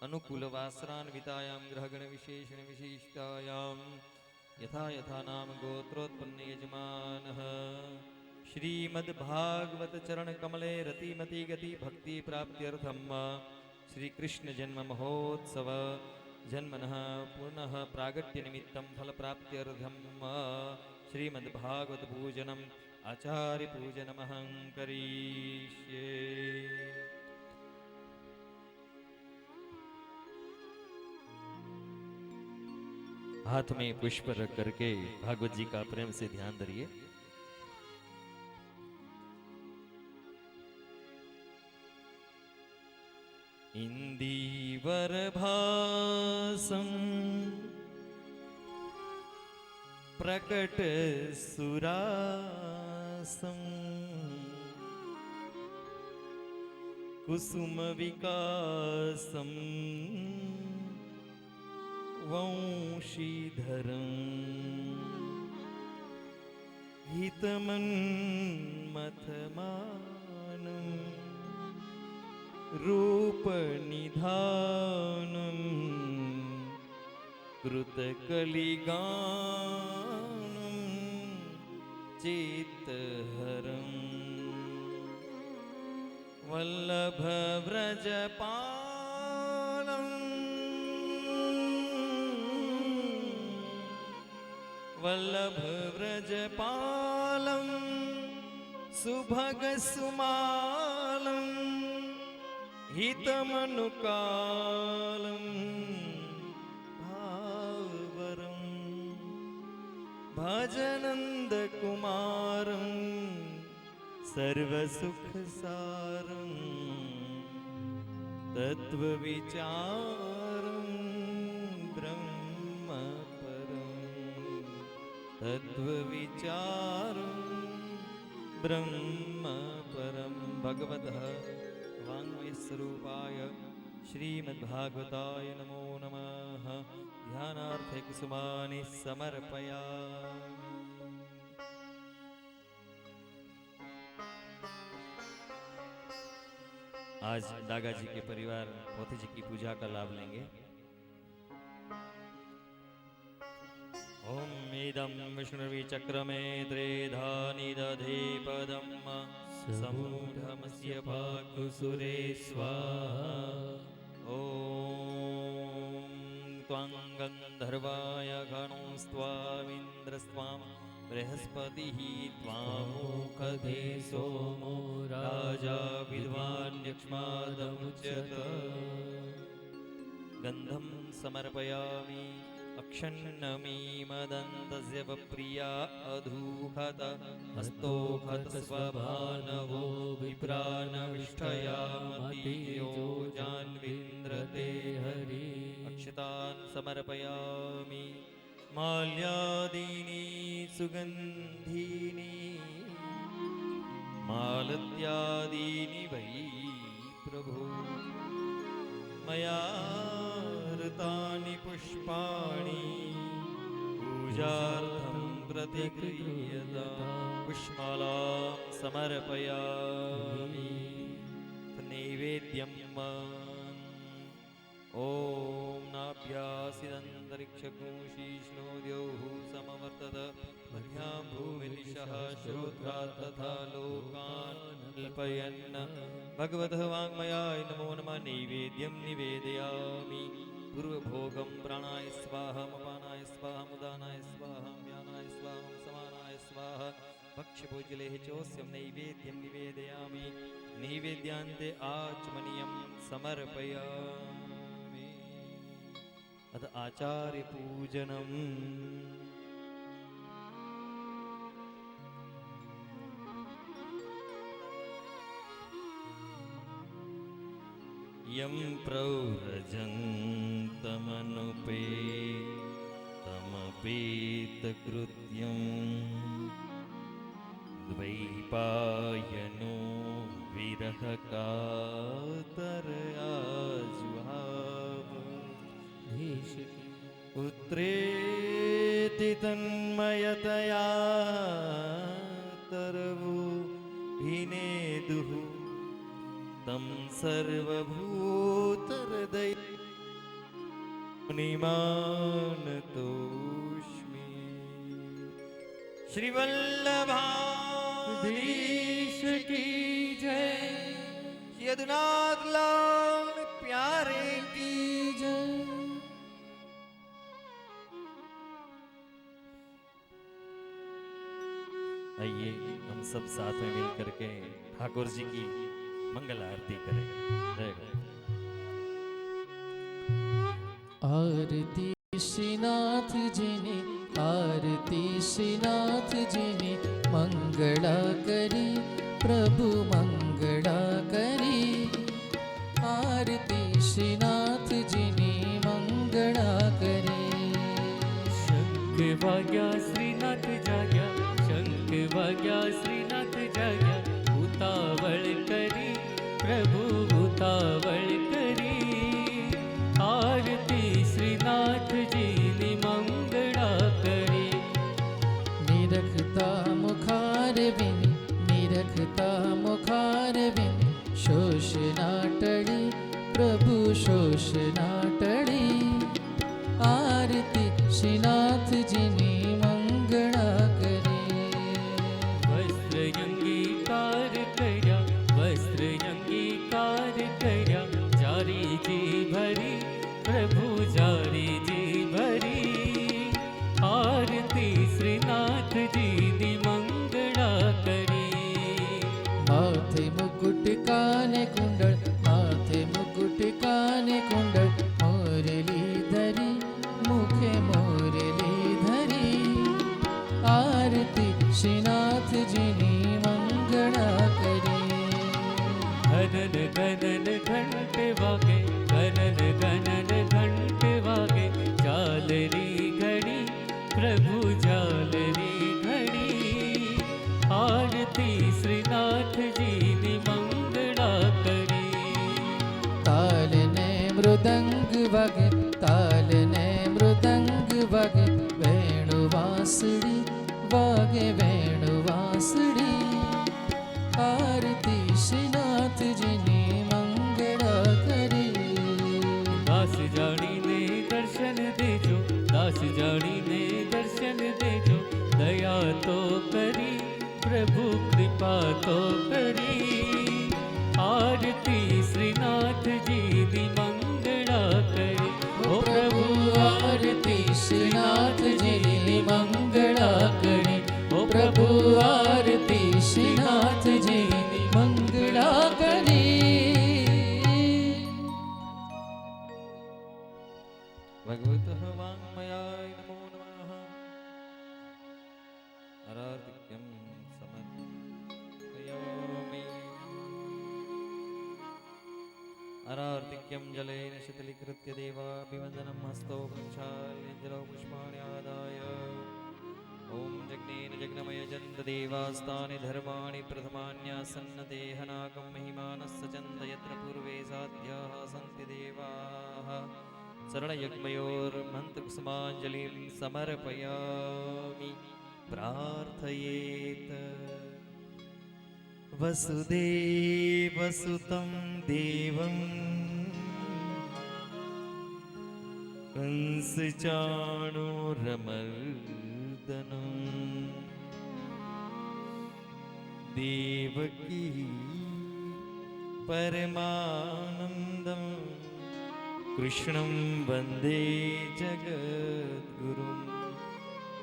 अनुकूलवासरान्वितायां ग्रहगणविशेषणविशिष्टायां यथा यथा नाम गोत्रोत्पन्न यजमानः श्रीमद्भागवत चरण कमले रतिमति गति भक्ति प्राप्त्यर्थम श्री कृष्ण जन्म महोत्सव जन्मनः पुनः प्रागट्य निमित्तं फल प्राप्त्यर्थम श्रीमद्भागवत पूजनम आचार्य पूजनमहं करिष्ये। हाथ में पुष्प रख करके भागवत जी का प्रेम से ध्यान धरिए। इंदीवर भासं प्रकट सुरासं कुसुम विकासं वंशीधरं हितमन्मथमानं रूपनिधानं कृतकलिगानं चेतहरं वल्लभव्रजपालं वल्लभव्रजपालं सुभगसुमालं हितमनुकालं भावरं भजनन्दकुमारं सर्वसुखसारं तत्त्वविचारं ब्रह्मपरं तत्त्वविचारं ब्रह्मपरं भगवतः वाङ्मयस्वरूपाय श्रीमद्भागवताय नमो नमः। ध्यानार्थे कुसुमानि समर्पयामि। आज दागा जी के परिवार पोथी जी की पूजा का लाभ लेंगे। ओम इदं विष्णुर्वि चक्रमे त्रेधा निदधे पदम् समूढमस्य पाकुसुरे स्वाहा। ॐ त्वां गन्धर्वाय गणोस्त्वामिन्द्रस्त्वां बृहस्पतिः त्वामुखधे सोमो राजा विद्वान् यक्ष्मादमुच्यत। गन्धं समर्पयामि अक्षन्नमीमदन्तस्य वप्रिया अधूहत हस्तोखत स्वभानवो विप्रानविष्ठयामतियो जान्विन्द्रते हरि। अक्षतान् समर्पयामि माल्यादीनि सुगन्धीनि मालत्यादीनि वै प्रभो मया ऋतानि पुष्पाणि पूजार्थं प्रतिगृह्यतां। पुष्पमालां समर्पयामि नैवेद्यम्। ॐ नाभ्यासिदन्तरिक्षगुंशीष्णो द्यौः समवर्तत मध्यां भूमिदिशः श्रोत्रात् तथा लोकान् कल्पयन्। भगवतः वाङ्मयाय नमो नमः। नैवेद्यं निवेदयामि पूर्वभोगं प्राणाय स्वाहा अपानाय स्वाहा उदानाय स्वाहा व्यानाय स्वाहा समानाय स्वाहा। भक्ष्यभोजलेः चोस्यं नैवेद्यं निवेदयामि। नैवेद्यान्ते आचमनीयं समर्पयामि। अथ आचार्य पूजनम्। यं प्रव्रजन्तमनुपेतमपेतकृत्यं द्वैपायनो विरहकातरयाजुहाव। पुत्रेति तन्मयतया तरवो भिनेदुः तं सर्वभूतहृदय मुनिमानतोऽस्मि। श्री वल्लभाधीश की जय, यदुनाथ लाल प्यारे की जय। आइए हम सब साथ में मिल करके ठाकुर जी की मंगल आरती करें। जय गुरु। आरती श्रीनाथ जी ने, आरती श्रीनाथ जी ने मंगला करी, प्रभु मंगला करी। आरती श्रीनाथ जी ने मंगला करी। शंख वाग्या श्रीनाथ जाग्या, शंख वाग्या श्रीनाथ जाग्या। उतावळ करी प्रभु उतावळ करी। आरती श्रीनाथ जी ने मंगला करी। निरखता मुखार बिन, निरखता मुखार बिन, शोष नाटड़ी प्रभु शोष नाटड़ी। आरती श्रीनाथ जी ने मंगला करी। वस्त्र अंगीकार करया, वस्त्र अंगीकार करया। जारी जी भरी प्रभु जारी जी भरी। आरती श्रीनाथ जी ने मंगला करी। माथे मुकुट काने कुंडल, माथे मुकुट काने कुंडल, मोरली धरी मुखे मोरली धरी। आरती श्रीनाथ जी ने मंगला करी। गणन गणन घंट वागे, गणन गणन घंट वागे। जालरी घड़ी प्रभु जालरी घड़ी। आरती श्रीनाथ जी ने मंगला करी। ताल ने मृदंग वगे, ताल ने मृदंग वगे, वेणु वासड़ी वागे वेणु वासड़ी। आरती श्रीनाथ जी ने मंगला करी। दास जानी ने दर्शन देजो, दास जानी ने दर्शन देजो। दया तो करी प्रभु कृपा तो करी। आरती श्रीनाथ जी ने मंगला करी। ओ प्रभु आरती श्रीनाथ जी ने मंगला करी। ओ प्रभु आरती श्रीनाथ जी ने मंगला करी। भगवतः वाङ्मयाय नमो नमः। अरार्तिक्यं समर्पयामि। अरार्तिक्यं जलेन शीतलीकृत्य देवाभिवन्दनं हस्तौ प्रक्षाल्यञ्जलौ पुष्पाणि आदाय। ॐ जग्नेन जग्नमय जन्तदेवास्तानि धर्माणि प्रथमान्यासन्नदेहनाकं महिमानस्य चन्द यत्र पूर्वे साध्याः सन्ति देवाः। शरणयज्ञयोर्मन्त्रकुसुमाञ्जलिं समर्पयामि। प्रार्थयेत् वसुदेवसुतं देवं कंसचाणूरमर्दनं देवकी परमानन्दं कृष्णं वन्दे जगद्गुरुं।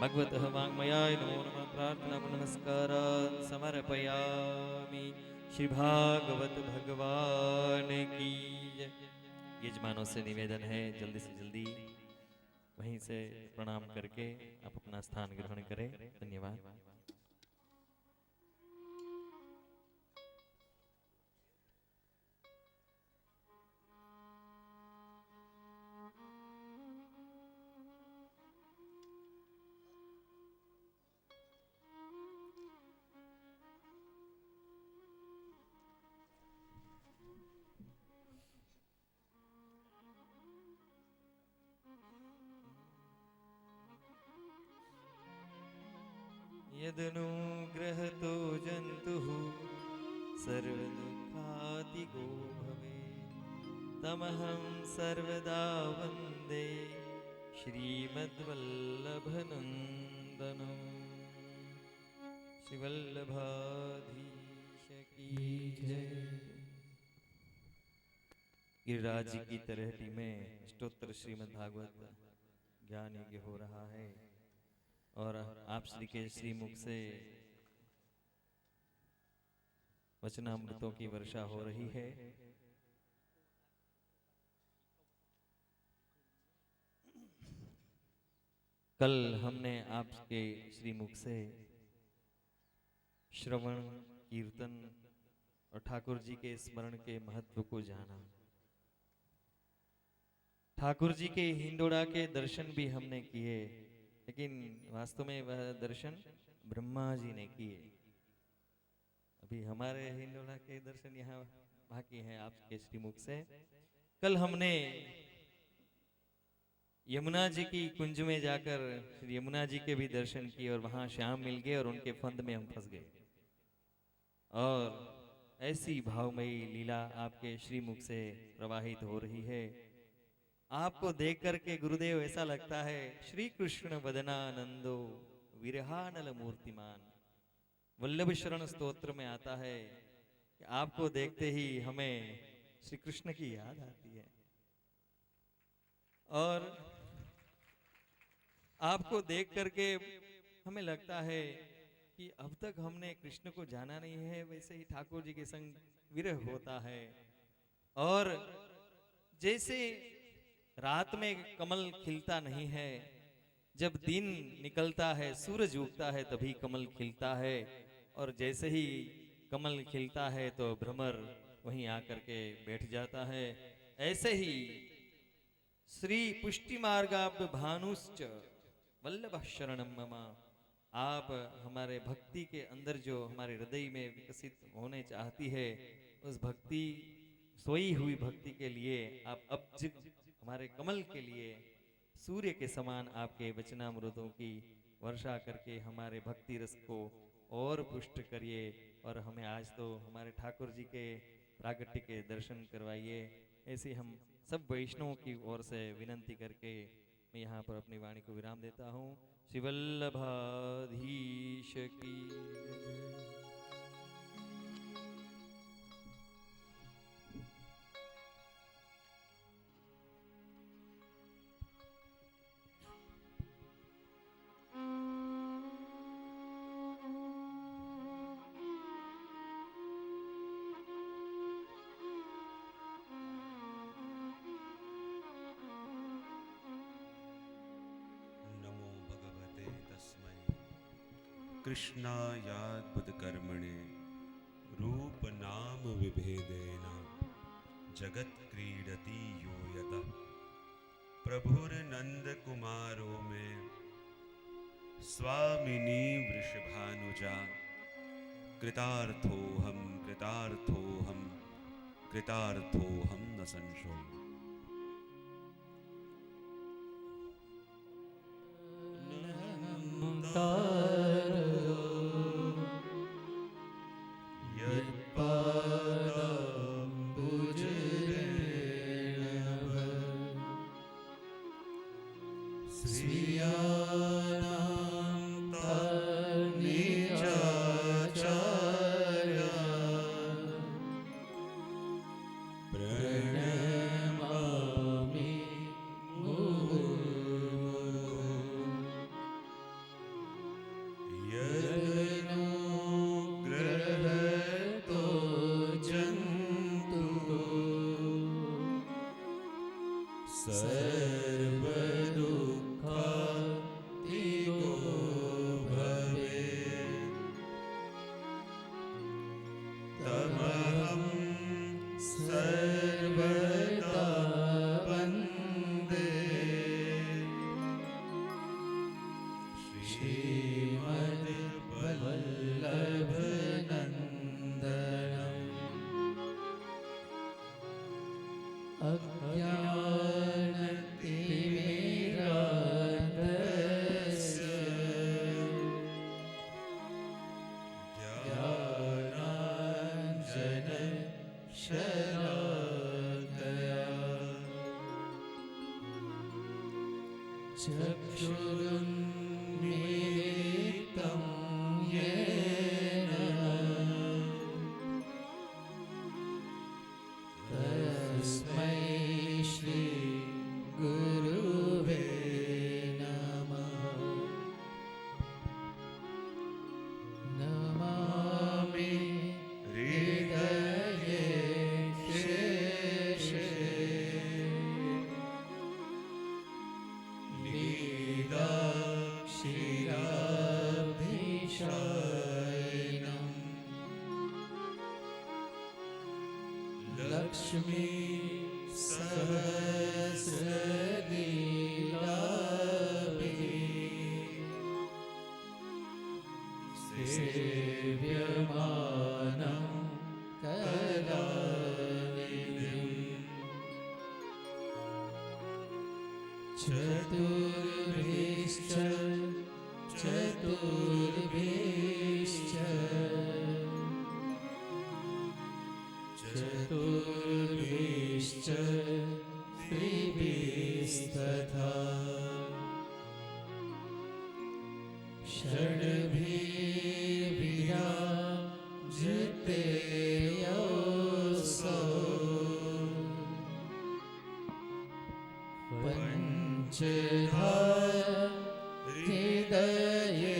भगवतः वाङ्मयाय नमो नमः। प्रार्थना नमस्कारान् समर्पयामि। श्री भागवत भगवान की जय। यजमानों से निवेदन है जल्दी से जल्दी वहीं से प्रणाम करके आप अपना स्थान ग्रहण करें। धन्यवाद। यदनुग्रहतो जन्तुः सर्वदुःखातिगो भवेत्। तमहं सर्वदा वन्दे श्रीमद्वल्लभनन्दनं श्रीवल्लभाधीश की जय। गिरिराज जी की तरहटी में स्तोत्र श्रीमद् भागवत ज्ञान यज्ञ हो रहा है और आप श्री के श्रीमुख से वचनामृतों की वर्षा हो रही है। कल हमने आपके श्रीमुख से श्रवण कीर्तन और ठाकुर जी के स्मरण के महत्व को जाना। ठाकुर जी के हिंडोड़ा के दर्शन भी हमने किए, लेकिन वास्तव में वह दर्शन ब्रह्मा जी ने किए। अभी हमारे हिंडोला के दर्शन यहाँ बाकी हैं आपके श्रीमुख से। कल हमने यमुना जी की कुंज में जाकर श्री यमुना जी के भी दर्शन किए और वहां श्याम मिल गए और उनके फंद में हम फंस गए। और ऐसी भावमयी लीला आपके श्रीमुख से प्रवाहित हो रही है। आपको देख करके गुरुदेव ऐसा लगता है श्री कृष्ण वदनानंदो विरहानल मूर्तिमान। वल्लभ शरण स्तोत्र में आता है कि आपको देखते ही हमें श्री कृष्ण की याद आती है और आपको देख करके हमें लगता है कि अब तक हमने कृष्ण को जाना नहीं है। वैसे ही ठाकुर जी के संग विरह होता है और जैसे रात में कमल खिलता नहीं है, जब दिन निकलता है सूरज उगता है तभी कमल खिलता है, और जैसे ही कमल खिलता है तो भ्रमर वहीं आकर के बैठ जाता है। ऐसे ही श्री पुष्टि मार्गाब्द भानुश्च वल्लभ शरणम मम। आप हमारे भक्ति के अंदर जो हमारे हृदय में विकसित होने चाहती है, उस भक्ति सोई हुई भक्ति के लिए आप अब्ज हमारे कमल के लिए सूर्य के समान आपके वचनामृतों की वर्षा करके हमारे भक्ति रस को और पुष्ट करिए और हमें आज तो हमारे ठाकुर जी के प्रागट्य के दर्शन करवाइए। ऐसे हम सब वैष्णवों की ओर से विनंती करके मैं यहाँ पर अपनी वाणी को विराम देता हूँ। श्री वल्लभाधीश की कृष्णायाद्भुतकर्मणे रूप नाम विभेदेन जगत क्रीडति यो यतः प्रभुर्नंद कुमारो में स्वामिनी वृषभानुजा कृतार्थोहम कृतार्थोहम कृतार्थोहम न संशय। अज्ञानतिमिरान्धस्य चक्षुरुन्मीलितं येन तस्मै श्री गुरुवे नमः। नमामि हृदये शेषे लीलाक्षीराभिषायिणम् लक्ष्मी सहस्रलीलाभिः सेव्यमानं कलानिधिम् चतुर्भिश्च चतुर्भिश्च चतुर्भिश्च स्त्रीभिस्तथा षड्भिर्विराजिते योऽसौ पञ्चधा हृदये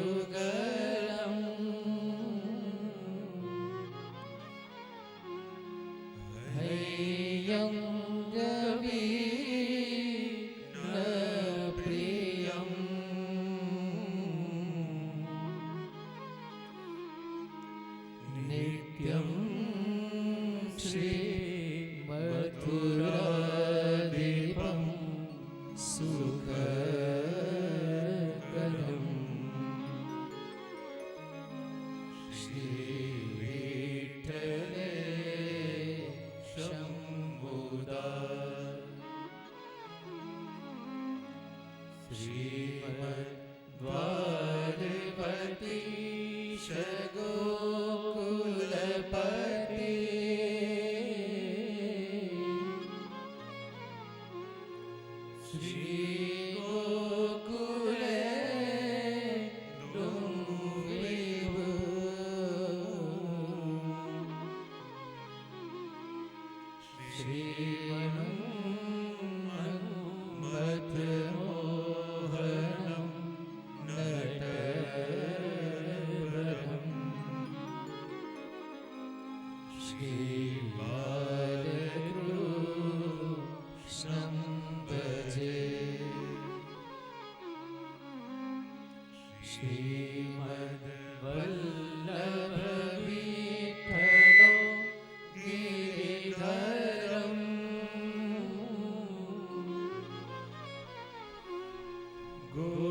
श्रीगोवर्धननाथपादयुगलम् हैयं गवीर्नप्रियम् नित्यं श्रीमथुराधिपं सुखकरम् श्रीविठ्ठले शम्भुदा श्रीमद्वारपति गोकुलपति श्रीगोकुले विभो श्रीमन्मथमोहनं नटवरम् श्रीबालकृष्णं भजे श्रीमद्वल्लभविठ्ठलो गिरिधरम् गो